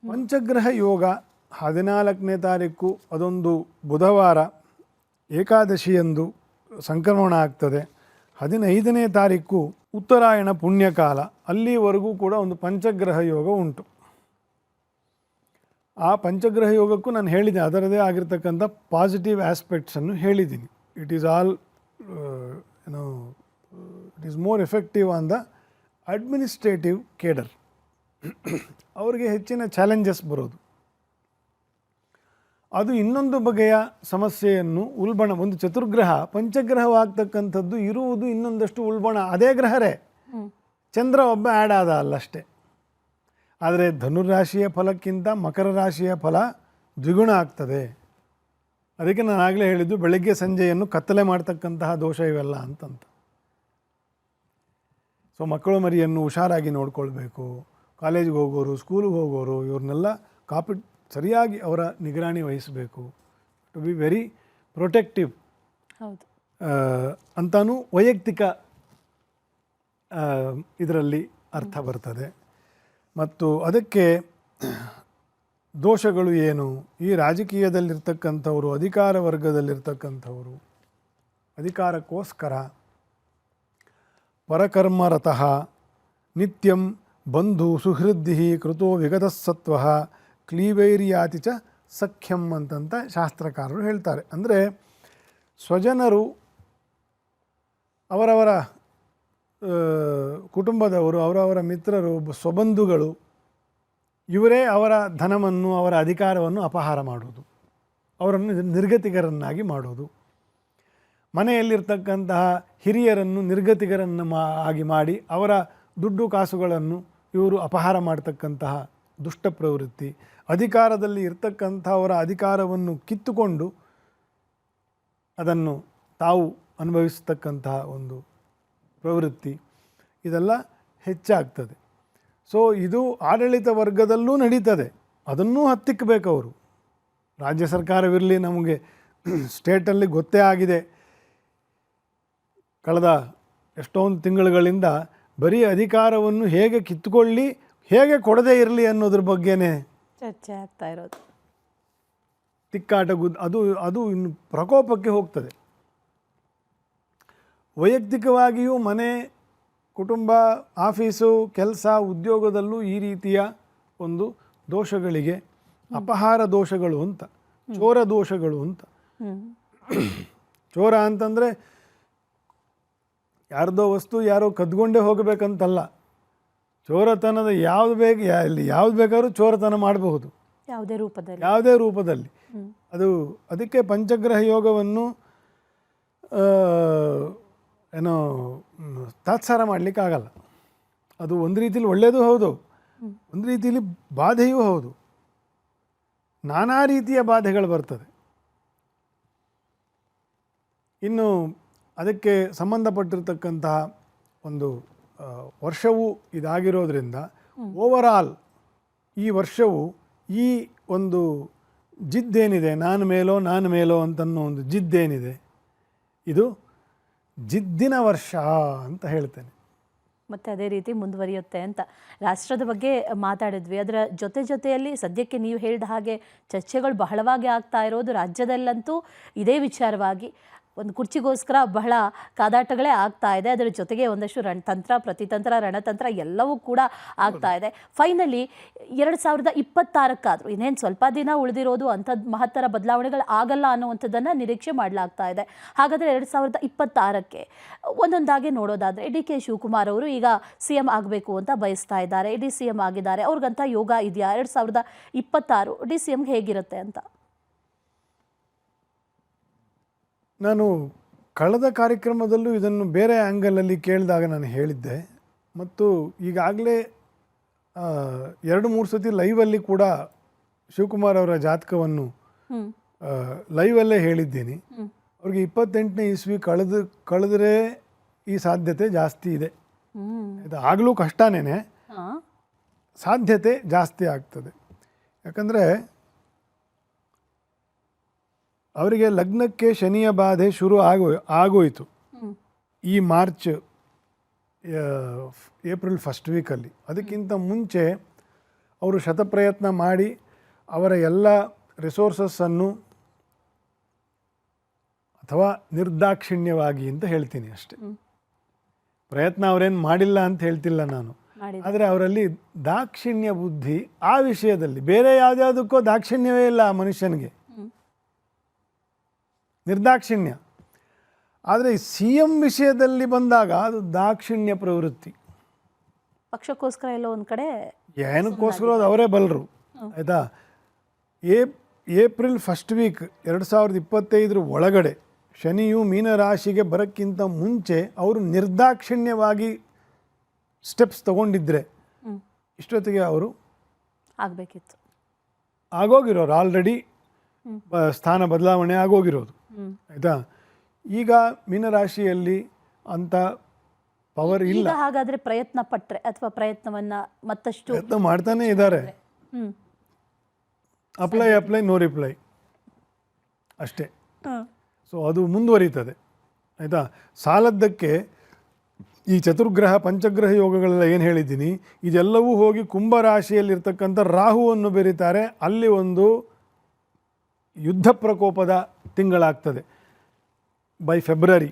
ಪಂಚಗ್ರಹ ಯೋಗ 14ನೇ ತಾರೀಕು ಅದೊಂದು ಬುಧವಾರ ಏಕಾದಶಿಯಂದು ಸಂಕ್ರಮಣ ಆಗ್ತದೆ. 15ನೇ ತಾರೀಕು ಉತ್ತರಾಯಣ ಪುಣ್ಯಕಾಲ, ಅಲ್ಲಿವರೆಗೂ ಕೂಡ ಒಂದು ಪಂಚಗ್ರಹ ಯೋಗ ಉಂಟು. ಆ ಪಂಚಗ್ರಹ ಯೋಗಕ್ಕೂ ನಾನು ಹೇಳಿದ್ದೀನಿ, ಅದರದೇ ಆಗಿರ್ತಕ್ಕಂಥ ಪಾಸಿಟಿವ್ ಆಸ್ಪೆಕ್ಟ್ಸನ್ನು ಹೇಳಿದ್ದೀನಿ. It is all it is more effective on the administrative cadre. ಅವರಿಗೆ ಹೆಚ್ಚಿನ ಚಾಲೆಂಜಸ್ ಬರೋದು. ಅದು ಇನ್ನೊಂದು ಬಗೆಯ ಸಮಸ್ಯೆಯನ್ನು ಉಲ್ಬಣ, ಒಂದು ಚತುರ್ಗ್ರಹ ಪಂಚಗ್ರಹವಾಗ್ತಕ್ಕಂಥದ್ದು ಇರುವುದು ಇನ್ನೊಂದಷ್ಟು ಉಲ್ಬಣ, ಅದೇ ಗ್ರಹರೇ, ಚಂದ್ರ ಒಬ್ಬ ಆ್ಯಡ್ ಆದ ಅಲ್ಲಷ್ಟೇ. ಆದರೆ ಧನುರಾಶಿಯ ಫಲಕ್ಕಿಂತ ಮಕರ ರಾಶಿಯ ಫಲ ದ್ವಿಗುಣ ಆಗ್ತದೆ. ಅದಕ್ಕೆ ನಾನು ಆಗಲೇ ಹೇಳಿದ್ದು ಬೆಳಗ್ಗೆ ಸಂಜೆಯನ್ನು ಕತ್ತಲೆ ಮಾಡ್ತಕ್ಕಂತಹ ದೋಷ ಇವೆಲ್ಲ ಅಂತಂತ. ಸೊ ಮಕ್ಕಳು ಮರಿಯನ್ನು ಹುಷಾರಾಗಿ ನೋಡ್ಕೊಳ್ಬೇಕು. ಕಾಲೇಜಿಗೆ ಹೋಗೋರು, ಸ್ಕೂಲಿಗೆ ಹೋಗೋರು, ಇವ್ರನ್ನೆಲ್ಲ ಸರಿಯಾಗಿ ಅವರ ನಿಗರಾಣಿ ವಹಿಸಬೇಕು. ಟು ಬಿ ವೆರಿ ಪ್ರೊಟೆಕ್ಟಿವ್ ಅಂತಾನೂ ವೈಯಕ್ತಿಕ ಇದರಲ್ಲಿ ಅರ್ಥ ಬರ್ತದೆ. ಮತ್ತು ಅದಕ್ಕೆ ದೋಷಗಳು ಏನು? ಈ ರಾಜಕೀಯದಲ್ಲಿರ್ತಕ್ಕಂಥವರು, ಅಧಿಕಾರ ವರ್ಗದಲ್ಲಿರ್ತಕ್ಕಂಥವರು ಅಧಿಕಾರಕ್ಕೋಸ್ಕರ ಪರಕರ್ಮರತಃ ನಿತ್ಯಂ ಬಂಧು ಸುಹೃದ್ಧಿ ಕೃತೋ ವಿಗತಸತ್ವ ಕ್ಲೀವೈರ್ಯಾತಿ ಚ ಸಖ್ಯಂ ಅಂತಂತ ಶಾಸ್ತ್ರಕಾರರು ಹೇಳ್ತಾರೆ. ಅಂದರೆ ಸ್ವಜನರು, ಅವರವರ ಕುಟುಂಬದವರು, ಅವರವರ ಮಿತ್ರರು, ಸ್ವಬಂಧುಗಳು, ಇವರೇ ಅವರ ಧನವನ್ನು, ಅವರ ಅಧಿಕಾರವನ್ನು ಅಪಹಾರ ಮಾಡೋದು, ಅವರನ್ನು ನಿರ್ಗತಿಕರನ್ನಾಗಿ ಮಾಡೋದು, ಮನೆಯಲ್ಲಿರ್ತಕ್ಕಂತಹ ಹಿರಿಯರನ್ನು ನಿರ್ಗತಿಕರನ್ನು ಆಗಿ ಮಾಡಿ ಅವರ ದುಡ್ಡು ಕಾಸುಗಳನ್ನು ಇವರು ಅಪಹಾರ ಮಾಡ್ತಕ್ಕಂತಹ ದುಷ್ಟ ಪ್ರವೃತ್ತಿ, ಅಧಿಕಾರದಲ್ಲಿ ಇರ್ತಕ್ಕಂಥವರ ಅಧಿಕಾರವನ್ನು ಕಿತ್ತುಕೊಂಡು ಅದನ್ನು ತಾವು ಅನುಭವಿಸ್ತಕ್ಕಂತಹ ಒಂದು ಪ್ರವೃತ್ತಿ, ಇದೆಲ್ಲ ಹೆಚ್ಚಾಗ್ತದೆ. ಸೊ ಇದು ಆಡಳಿತ ವರ್ಗದಲ್ಲೂ ನಡೀತದೆ, ಅದನ್ನೂ ಹತ್ತಿಕ್ಕಬೇಕು ಅವರು. ರಾಜ್ಯ ಸರ್ಕಾರವಿರಲಿ, ನಮಗೆ ಸ್ಟೇಟಲ್ಲಿ ಗೊತ್ತೇ ಆಗಿದೆ, ಕಳೆದ ಎಷ್ಟೊಂದು ತಿಂಗಳುಗಳಿಂದ ಬರೀ ಅಧಿಕಾರವನ್ನು ಹೇಗೆ ಕಿತ್ತುಕೊಳ್ಳಿ, ಹೇಗೆ ಕೊಡದೇ ಇರಲಿ ಅನ್ನೋದ್ರ ಬಗ್ಗೆನೇ ಚರ್ಚೆ ಆಗ್ತಾ ಇರೋದು. ತಿಕ್ಕಾಟ ಅದು ಇನ್ನು ಪ್ರಕೋಪಕ್ಕೆ ಹೋಗ್ತದೆ. ವೈಯಕ್ತಿಕವಾಗಿಯೂ ಮನೆ, ಕುಟುಂಬ, ಆಫೀಸು, ಕೆಲಸ, ಉದ್ಯೋಗದಲ್ಲೂ ಈ ರೀತಿಯ ಒಂದು ದೋಷಗಳಿಗೆ ಅಪಹಾರ ದೋಷಗಳು ಅಂತ, ಚೋರ ದೋಷಗಳು ಅಂತ. ಚೋರ ಅಂತಂದರೆ ಯಾರ್ದೋ ವಸ್ತು ಯಾರೋ ಕದ್ಕೊಂಡೇ ಹೋಗಬೇಕಂತಲ್ಲ. ಚೋರತನದ ಯಾವ್ದು ಬೇಕಾದ್ರೂ ಚೋರತನ ಮಾಡಬಹುದು, ಯಾವುದೇ ರೂಪದಲ್ಲಿ. ಅದಕ್ಕೆ ಪಂಚಗ್ರಹ ಯೋಗವನ್ನು ಏನೋ ತಾತ್ಸಾರ ಮಾಡಲಿಕ್ಕಾಗಲ್ಲ. ಅದು ಒಂದು ರೀತಿಯಲ್ಲಿ ಒಳ್ಳೆಯದು ಹೌದು, ಒಂದು ರೀತಿಯಲ್ಲಿ ಬಾಧೆಯೂ ಹೌದು. ನಾನಾ ರೀತಿಯ ಬಾಧೆಗಳು ಬರ್ತದೆ. ಇನ್ನು ಅದಕ್ಕೆ ಸಂಬಂಧಪಟ್ಟಿರ್ತಕ್ಕಂತಹ ಒಂದು ವರ್ಷವೂ ಇದಾಗಿರೋದ್ರಿಂದ ಓವರಾಲ್ ಈ ವರ್ಷವು ಈ ಒಂದು ಜಿದ್ದೇನಿದೆ, ನಾನು ಮೇಲೋ ಅಂತನ್ನೋ ಒಂದು ಜಿದ್ದೇನಿದೆ, ಇದು ಜಿದ್ದಿನ ವರ್ಷ ಅಂತ ಹೇಳ್ತೇನೆ. ಮತ್ತು ಅದೇ ರೀತಿ ಮುಂದುವರಿಯುತ್ತೆ ಅಂತ. ರಾಷ್ಟ್ರದ ಬಗ್ಗೆ ಮಾತಾಡಿದ್ವಿ, ಅದರ ಜೊತೆಯಲ್ಲಿ ಸದ್ಯಕ್ಕೆ ನೀವು ಹೇಳಿದ ಹಾಗೆ ಚರ್ಚೆಗಳು ಬಹಳವಾಗಿ ಆಗ್ತಾ ಇರೋದು ರಾಜ್ಯದಲ್ಲಂತೂ ಇದೇ ವಿಚಾರವಾಗಿ. ಒಂದು ಕುರ್ಚಿಗೋಸ್ಕರ ಬಹಳ ಕಾದಾಟಗಳೇ ಆಗ್ತಾ ಇದೆ. ಅದರ ಜೊತೆಗೆ ಒಂದಷ್ಟು ರಣತಂತ್ರ, ಪ್ರತಿತಂತ್ರ, ರಣತಂತ್ರ ಎಲ್ಲವೂ ಕೂಡ ಆಗ್ತಾ ಇದೆ. ಫೈನಲಿ 2026 ಇನ್ನೇನು ಸ್ವಲ್ಪ ದಿನ ಉಳಿದಿರೋದು, ಅಂಥದ್ದು ಮಹತ್ತರ ಬದಲಾವಣೆಗಳು ಆಗಲ್ಲ ಅನ್ನುವಂಥದ್ದನ್ನು ನಿರೀಕ್ಷೆ ಮಾಡಲಾಗ್ತಾ ಇದೆ. ಹಾಗಾದರೆ 2026ಕ್ಕೆ ಒಂದೊಂದಾಗಿ ನೋಡೋದಾದರೆ, ಡಿ ಕೆ ಶಿವಕುಮಾರ್ ಅವರು ಈಗ CM ಆಗಬೇಕು ಅಂತ ಬಯಸ್ತಾ ಇದ್ದಾರೆ, CM ಆಗಿದ್ದಾರೆ. ಅವ್ರಿಗಂತ ಯೋಗ ಇದೆಯಾ? 2026 CMಗೆ ಹೇಗಿರುತ್ತೆ ಅಂತ? ನಾನು ಕಳೆದ ಕಾರ್ಯಕ್ರಮದಲ್ಲೂ ಇದನ್ನು ಬೇರೆ ಆ್ಯಂಗಲಲ್ಲಿ ಕೇಳಿದಾಗ ನಾನು ಹೇಳಿದ್ದೆ. ಮತ್ತು ಈಗಾಗಲೇ 2-3 ಸತಿ ಲೈವಲ್ಲಿ ಕೂಡ ಶಿವಕುಮಾರ್ ಅವರ ಜಾತಕವನ್ನು ಲೈವಲ್ಲೇ ಹೇಳಿದ್ದೀನಿ. ಅವ್ರಿಗೆ 28ನೇ ಇಸ್ವಿ ಕಳೆದ್ರೆ ಈ ಸಾಧ್ಯತೆ ಜಾಸ್ತಿ ಇದೆ. ಇದು ಆಗಲೂ ಕಷ್ಟನೇ, ಸಾಧ್ಯತೆ ಜಾಸ್ತಿ ಆಗ್ತದೆ. ಯಾಕಂದರೆ ಅವರಿಗೆ ಲಗ್ನಕ್ಕೆ ಶನಿಯ ಬಾಧೆ ಶುರು ಆಗೋಯಿತು ಈ ಮಾರ್ಚ್ ಏಪ್ರಿಲ್ ಫಸ್ಟ್ ವೀಕಲ್ಲಿ. ಅದಕ್ಕಿಂತ ಮುಂಚೆ ಅವರು ಶತಪ್ರಯತ್ನ ಮಾಡಿ ಅವರ ಎಲ್ಲ ರಿಸೋರ್ಸಸ್ಸನ್ನು ಅಥವಾ ನಿರ್ದಾಕ್ಷಿಣ್ಯವಾಗಿ ಅಂತ ಹೇಳ್ತೀನಿ ಅಷ್ಟೆ. ಪ್ರಯತ್ನ ಅವರೇನು ಮಾಡಿಲ್ಲ ಅಂತ ಹೇಳ್ತಿಲ್ಲ ನಾನು, ಆದರೆ ಅವರಲ್ಲಿ ದಾಕ್ಷಿಣ್ಯ ಬುದ್ಧಿ ಆ ವಿಷಯದಲ್ಲಿ. ಬೇರೆ ಯಾವುದ್ಯಾವುದಕ್ಕೋ ದಾಕ್ಷಿಣ್ಯವೇ ಇಲ್ಲ ಆ ಮನುಷ್ಯನಿಗೆ, ನಿರ್ದಾಕ್ಷಿಣ್ಯ. ಆದರೆ CM ವಿಷಯದಲ್ಲಿ ಬಂದಾಗ ಅದು ದಾಕ್ಷಿಣ್ಯ ಪ್ರವೃತ್ತಿ. ಪಕ್ಷಕ್ಕೋಸ್ಕರ ಎಲ್ಲೋ ಒಂದು ಕಡೆ ಏನಕ್ಕೋಸ್ಕರ ಅದು ಅವರೇ ಬಲ್ಲರು. ಆಯಿತಾ, ಏಪ್ರಿಲ್ ಫಸ್ಟ್ ವೀಕ್ 2025 ಒಳಗಡೆ ಶನಿಯು ಮೀನರಾಶಿಗೆ ಬರೋಕ್ಕಿಂತ ಮುಂಚೆ ಅವರು ನಿರ್ದಾಕ್ಷಿಣ್ಯವಾಗಿ ಸ್ಟೆಪ್ಸ್ ತಗೊಂಡಿದ್ರೆ ಇಷ್ಟೊತ್ತಿಗೆ ಅವರು ಆಗಬೇಕಿತ್ತು, ಆಗೋಗಿರೋರು. ಆಲ್ರೆಡಿ ಸ್ಥಾನ ಬದಲಾವಣೆ ಆಗೋಗಿರೋದು. ಆಯಿತಾ, ಈಗ ಮೀನರಾಶಿಯಲ್ಲಿ ಅಂಥ ಪವರ್ ಇಲ್ಲ. ಹಾಗಾದರೆ ಪ್ರಯತ್ನ ಪಟ್ಟರೆ ಅಥವಾ ಪ್ರಯತ್ನವನ್ನು ಮತ್ತಷ್ಟು ಪ್ರಯತ್ನ ಮಾಡ್ತಾನೇ ಇದ್ದಾರೆ. ಅಪ್ಲೈ ನೋ ರಿಪ್ಲೈ ಅಷ್ಟೇ. ಸೊ ಅದು ಮುಂದುವರಿತದೆ. ಆಯಿತಾ, ಸಾಲದ್ದಕ್ಕೆ ಈ ಚತುರ್ಗ್ರಹ ಪಂಚಗ್ರಹ ಯೋಗಗಳೆಲ್ಲ ಏನು ಹೇಳಿದ್ದೀನಿ, ಇದೆಲ್ಲವೂ ಹೋಗಿ ಕುಂಭರಾಶಿಯಲ್ಲಿರ್ತಕ್ಕಂಥ ರಾಹುವನ್ನು ಬೆರೀತಾರೆ. ಅಲ್ಲಿ ಒಂದು ಯುದ್ಧ ಪ್ರಕೋಪದ ತಿಂಗಳಾಗ್ತದೆ ಬೈ ಫೆಬ್ರವರಿ.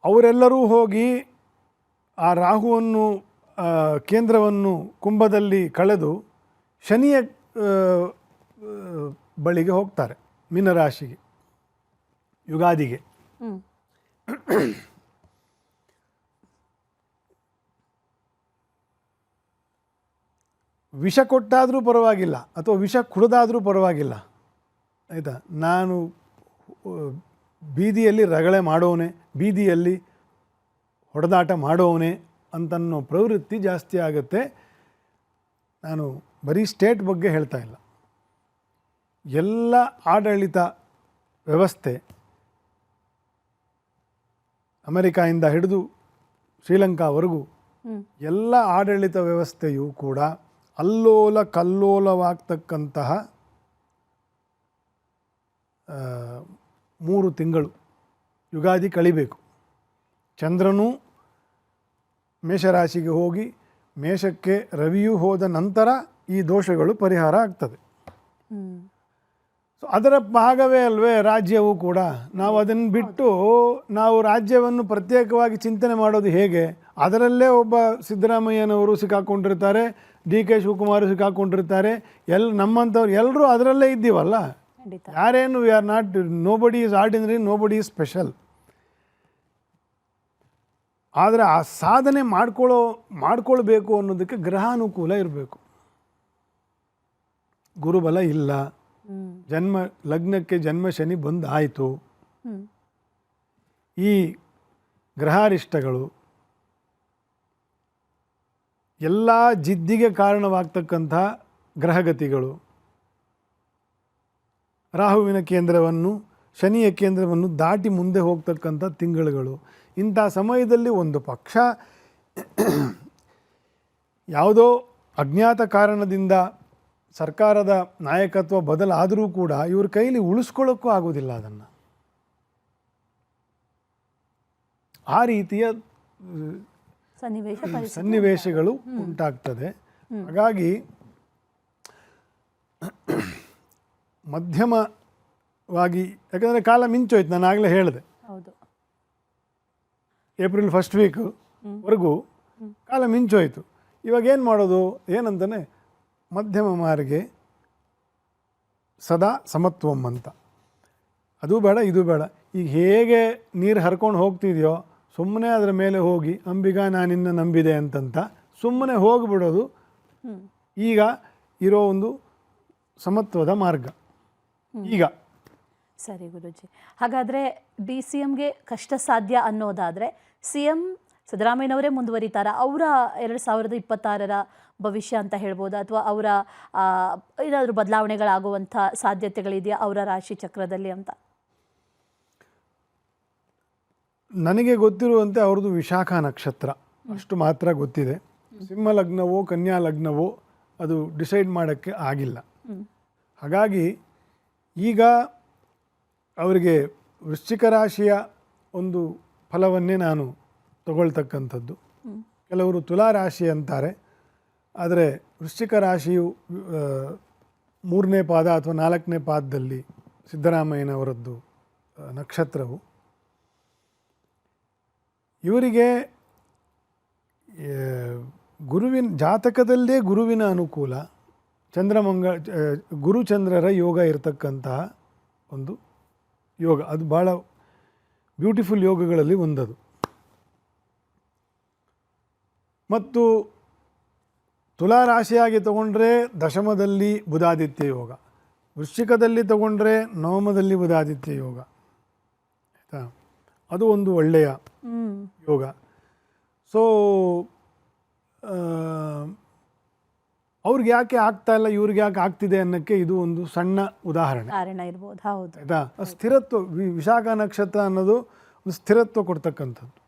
ಅವರೆಲ್ಲರೂ ಹೋಗಿ ಆ ರಾಹುವನ್ನು ಕೇಂದ್ರವನ್ನು ಕುಂಭದಲ್ಲಿ ಕಳೆದು ಶನಿಯ ಬಳಿಗೆ ಹೋಗ್ತಾರೆ, ಮೀನರಾಶಿಗೆ, ಯುಗಾದಿಗೆ. ವಿಷ ಕೊಟ್ಟಾದರೂ ಪರವಾಗಿಲ್ಲ ಅಥವಾ ವಿಷ ಕುಡಿದಾದರೂ ಪರವಾಗಿಲ್ಲ. ಆಯಿತಾ, ನಾನು ಬೀದಿಯಲ್ಲಿ ರಗಳೆ ಮಾಡೋನೆ, ಬೀದಿಯಲ್ಲಿ ಹೊಡೆದಾಟ ಮಾಡೋನೆ ಅಂತನ್ನೋ ಪ್ರವೃತ್ತಿ ಜಾಸ್ತಿ ಆಗುತ್ತೆ. ನಾನು ಬರೀ ಸ್ಟೇಟ್ ಬಗ್ಗೆ ಹೇಳ್ತಾ ಇಲ್ಲ, ಎಲ್ಲ ಆಡಳಿತ ವ್ಯವಸ್ಥೆ ಅಮೆರಿಕಾಯಿಂದ ಹಿಡಿದು ಶ್ರೀಲಂಕಾವರೆಗೂ ಎಲ್ಲ ಆಡಳಿತ ವ್ಯವಸ್ಥೆಯೂ ಕೂಡ ಅಲ್ಲೋಲ ಕಲ್ಲೋಲವಾಗ್ತಕ್ಕಂತಹ 3 ತಿಂಗಳು ಯುಗಾದಿ ಕಳಿಬೇಕು. ಚಂದ್ರನೂ ಮೇಷರಾಶಿಗೆ ಹೋಗಿ ಮೇಷಕ್ಕೆ ರವಿಯೂ ಹೋದ ನಂತರ ಈ ದೋಷಗಳು ಪರಿಹಾರ ಆಗ್ತದೆ. ಸೊ ಅದರ ಭಾಗವೇ ಅಲ್ವೇ ರಾಜ್ಯವು ಕೂಡ. ನಾವು ಅದನ್ನು ಬಿಟ್ಟು ನಾವು ರಾಜ್ಯವನ್ನು ಪ್ರತ್ಯೇಕವಾಗಿ ಚಿಂತನೆ ಮಾಡೋದು ಹೇಗೆ? ಅದರಲ್ಲೇ ಒಬ್ಬ ಸಿದ್ದರಾಮಯ್ಯನವರು ಸಿಕ್ಕಾಕೊಂಡಿರ್ತಾರೆ, DK ಶಿವಕುಮಾರ್ ಸಿಕ್ಕಾಕೊಂಡಿರ್ತಾರೆ, ನಮ್ಮಂಥವ್ರು ಎಲ್ಲರೂ ಅದರಲ್ಲೇ ಇದ್ದೀವಲ್ಲ. ಯಾರೇನು we are not, nobody is ordinary, nobody is special. ಆದರೆ ಆ ಸಾಧನೆ ಮಾಡ್ಕೊಳ್ಬೇಕು ಅನ್ನೋದಕ್ಕೆ ಗ್ರಹಾನುಕೂಲ ಇರಬೇಕು. ಗುರುಬಲ ಇಲ್ಲ, ಲಗ್ನಕ್ಕೆ ಜನ್ಮ ಶನಿ ಬಂದಾಯಿತು. ಈ ಗ್ರಹಾರಿಷ್ಟಗಳು ಎಲ್ಲ ಜಿದ್ದಿಗೆ ಕಾರಣವಾಗ್ತಕ್ಕಂಥ ಗ್ರಹಗತಿಗಳು, ರಾಹುವಿನ ಕೇಂದ್ರವನ್ನು ಶನಿಯ ಕೇಂದ್ರವನ್ನು ದಾಟಿ ಮುಂದೆ ಹೋಗ್ತಕ್ಕಂಥ ತಿಂಗಳುಗಳು. ಇಂಥ ಸಮಯದಲ್ಲಿ ಒಂದು ಪಕ್ಷ ಯಾವುದೋ ಅಜ್ಞಾತ ಕಾರಣದಿಂದ ಸರ್ಕಾರದ ನಾಯಕತ್ವ ಬದಲಾದರೂ ಕೂಡ ಇವ್ರ ಕೈಲಿ ಉಳಿಸ್ಕೊಳ್ಳೋಕ್ಕೂ ಆಗೋದಿಲ್ಲ ಅದನ್ನು. ಆ ರೀತಿಯ ಸನ್ನಿವೇಶಗಳು ಉಂಟಾಗ್ತದೆ. ಹಾಗಾಗಿ ಮಧ್ಯಮವಾಗಿ, ಯಾಕಂದರೆ ಕಾಲ ಮಿಂಚೋಯ್ತು, ನಾನು ಆಗಲೇ ಹೇಳಿದೆ, ಏಪ್ರಿಲ್ ಫಸ್ಟ್ ವೀಕ್ವರೆಗೂ ಕಾಲ ಮಿಂಚೋಯ್ತು. ಇವಾಗ ಏನು ಮಾಡೋದು? ಏನಂತಾನೆ, ಮಧ್ಯಮ ಮಾರ್ಗೆ ಸದಾ ಸಮತ್ವಂ ಅಂತ. ಅದು ಬೇಡ ಇದು ಬೇಡ. ಈಗ ಹೇಗೆ ನೀರು ಹರ್ಕೊಂಡು ಹೋಗ್ತಿದೆಯೋ ಸುಮ್ಮನೆ ಅದರ ಮೇಲೆ ಹೋಗಿ ಅಂಬಿಗ ನಾನಿನ್ನ ನಂಬಿದೆ ಅಂತಂತ ಸುಮ್ಮನೆ ಹೋಗಿಬಿಡೋದು ಈಗ ಇರೋ ಒಂದು ಸಮತ್ವದ ಮಾರ್ಗ. ಈಗ ಸರಿ ಗುರುಜಿ, ಹಾಗಾದರೆ DCMಗೆ ಕಷ್ಟ ಸಾಧ್ಯ ಅನ್ನೋದಾದರೆ CM ಸಿದ್ದರಾಮಯ್ಯನವರೇ ಮುಂದುವರಿತಾರ? ಅವರ 2026ರ ಭವಿಷ್ಯ ಅಂತ ಹೇಳ್ಬೋದಾ? ಅಥವಾ ಅವರ ಏನಾದರೂ ಬದಲಾವಣೆಗಳಾಗುವಂಥ ಸಾಧ್ಯತೆಗಳಿದೆಯಾ ಅವರ ರಾಶಿ ಚಕ್ರದಲ್ಲಿ ಅಂತ? ನನಗೆ ಗೊತ್ತಿರುವಂತೆ ಅವ್ರದ್ದು ವಿಶಾಖ ನಕ್ಷತ್ರ ಅಷ್ಟು ಮಾತ್ರ ಗೊತ್ತಿದೆ. ಸಿಂಹ ಲಗ್ನವೋ ಕನ್ಯಾ ಲಗ್ನವೋ ಅದು ಡಿಸೈಡ್ ಮಾಡೋಕ್ಕೆ ಆಗಿಲ್ಲ. ಹಾಗಾಗಿ ಈಗ ಅವರಿಗೆ ವೃಶ್ಚಿಕ ರಾಶಿಯ ಒಂದು ಫಲವನ್ನೇ ನಾನು ತಗೊಳ್ತಕ್ಕಂಥದ್ದು. ಕೆಲವರು ತುಲಾ ರಾಶಿ ಅಂತಾರೆ. ಆದರೆ ವೃಶ್ಚಿಕ ರಾಶಿಯು 3ನೇ ಪಾದ ಅಥವಾ 4ನೇ ಪಾದದಲ್ಲಿ ಸಿದ್ದರಾಮಯ್ಯನವರದ್ದು ನಕ್ಷತ್ರವು. ಇವರಿಗೆ ಗುರುವಿನ ಜಾತಕದಲ್ಲೇ ಗುರುವಿನ ಅನುಕೂಲ, ಗುರುಚಂದ್ರರ ಯೋಗ ಇರತಕ್ಕಂತಹ ಒಂದು ಯೋಗ. ಅದು ಭಾಳ ಬ್ಯೂಟಿಫುಲ್ ಯೋಗಗಳಲ್ಲಿ ಒಂದದು. ಮತ್ತು ತುಲಾ ರಾಶಿಯಾಗಿ ತಗೊಂಡ್ರೆ ದಶಮದಲ್ಲಿ ಬುಧಾದಿತ್ಯ ಯೋಗ, ವೃಶ್ಚಿಕದಲ್ಲಿ ತಗೊಂಡ್ರೆ ನವಮದಲ್ಲಿ ಬುಧಾದಿತ್ಯ ಯೋಗ. ಆಯಿತಾ, ಅದು ಒಂದು ಒಳ್ಳೆಯ ಯೋಗ. ಸೊ ಅವ್ರಿಗೆ ಯಾಕೆ ಆಗ್ತಾ ಇಲ್ಲ, ಇವ್ರಿಗೆ ಯಾಕೆ ಆಗ್ತಿದೆ ಅನ್ನೋಕ್ಕೆ ಇದು ಒಂದು ಸಣ್ಣ ಉದಾಹರಣೆ ಕಾರಣ ಇರ್ಬೋದು. ಹೌದು. ಆಯಿತಾ. ಸ್ಥಿರತ್ವ, ವಿಶಾಖ ನಕ್ಷತ್ರ ಅನ್ನೋದು ಒಂದು ಸ್ಥಿರತ್ವ ಕೊಡ್ತಕ್ಕಂಥದ್ದು.